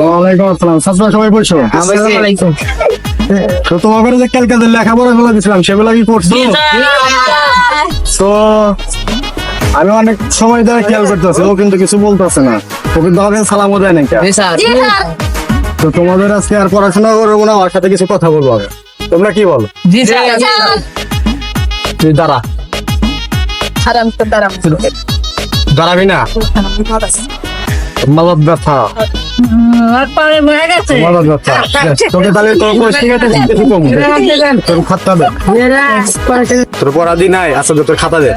ওয়ালাইকুম আসসালাম। ছাত্ররা সবাই বলছো তো তোমাকে যে কালকে লেখাপড়া গুলো দিছিলাম সেগুলো কি করছো? তো আমি অনেক সময় ধরে খেয়াল করতেছি, ও কিন্তু কিছু বলতেছে না, ও কিন্তু আমাকে সালামও দেয় নাকি। তো তোমাদের আজকে আর পড়াশোনা করবো না, ওর সাথে কিছু কথা বলবো আগে। তোমরা কি বলো? তুই দাঁড়া। দাঁড়াবি না? মালত ব্যথা, মালত ব্যথা। তোকে তাহলে তোর তোর খাতা দে, তোর পড়া দি নাই। আচ্ছা তোর খাতা দে,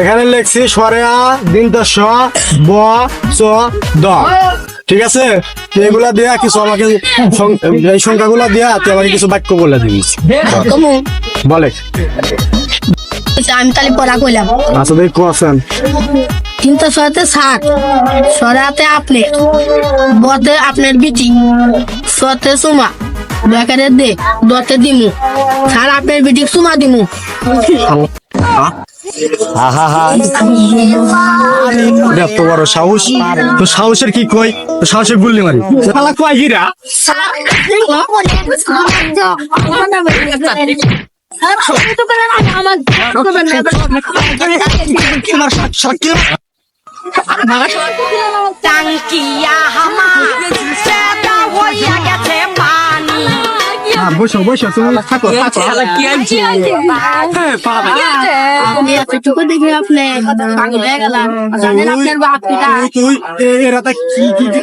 এখানে লেখছি সরেয়া দিন স ব চ দ। ঠিক আছে, এগুলা দিয়া কিছু আমাকে এই সংখ্যাগুলা দিয়া তুই আমাকে কিছু বাক্য বলে দিবি। বলে আমি তাহলে পড়া কইলাম। আচ্ছা দেখি কোয়াছেন। কিন্তু সরাতে ষাট, সরাতে আপনি, বতে আপনার বিটি, সতে সুমা, বেকারে দে, দতে দিমু, স্যার আপনার বিটি সুমা দিমু। এত বড় সাহস, তো সাহসের কি কই? তো সাহসের গুল্লি মারি শালা কয় গিরা। বসো বসো, তুমি থাকো থাকো। আপনি এতটুকু দেখে আপনি জানেন আপনার বাপ পিতা। তুই এরাটা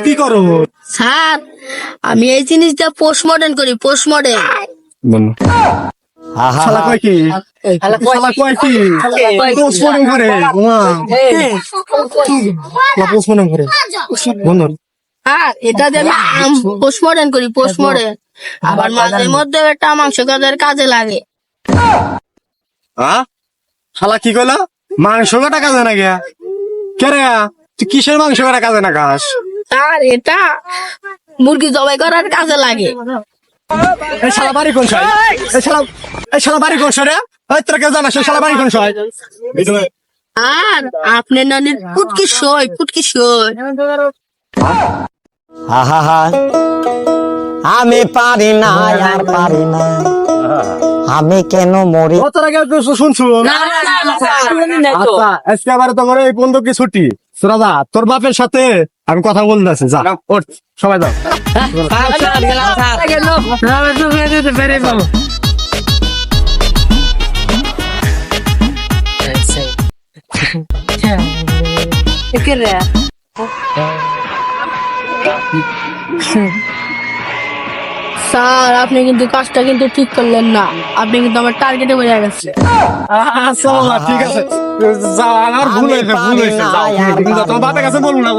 কি করো? স্যার আমি এই জিনিসটা পোস্টমর্টেম করি, পোস্টমর্টেম। শালা কয় কি? শালা কয় কি? পোস্টমর্টেম করে ওমা, পোস্টমর্টেম করে বন্ধু। আর এটা যে আমি পোস্টমর্টেম করি, পোস্টমর্টেম। আবার মাঝে মধ্যে একটা মাংস কাটার কাজে লাগে। শালা কি কইলা? মাংস কাটা কাজে না গিয়া কে রে? তুই কিসের মাংস কাটা কাজে না খাস? আর এটা মুরগি জবাই করার কাজে লাগে। এই শালা বাড়ি কোন সাই? এই শালা বাড়ি কোন সাই রে? এই তোরা কেউ জানা শালা বাড়ি কোন সাই? আর আপনার ননির পুটকি সই, পুটকি সই। আমি পারি না, আর পারি না, আমি কেন মরি? তোরা কেউ শুনছো? আচ্ছা আজকে আবার তোমার এই বন্ধু কি ছুটি? রাজা তোর বাপের সাথে আমি কথা বলতেছি, যা ওঠ সবাই যাও। স্যার আপনি কিন্তু কাজটা কিন্তু ঠিক করলেন না, আপনি কিন্তু আমার টার্গেটে বোঝা গেছে। ঠিক আছে, যা, আমার ভুল হয়েছে, ভুল হয়েছে, যাও। তোমার বাপের কাছে বলবো না।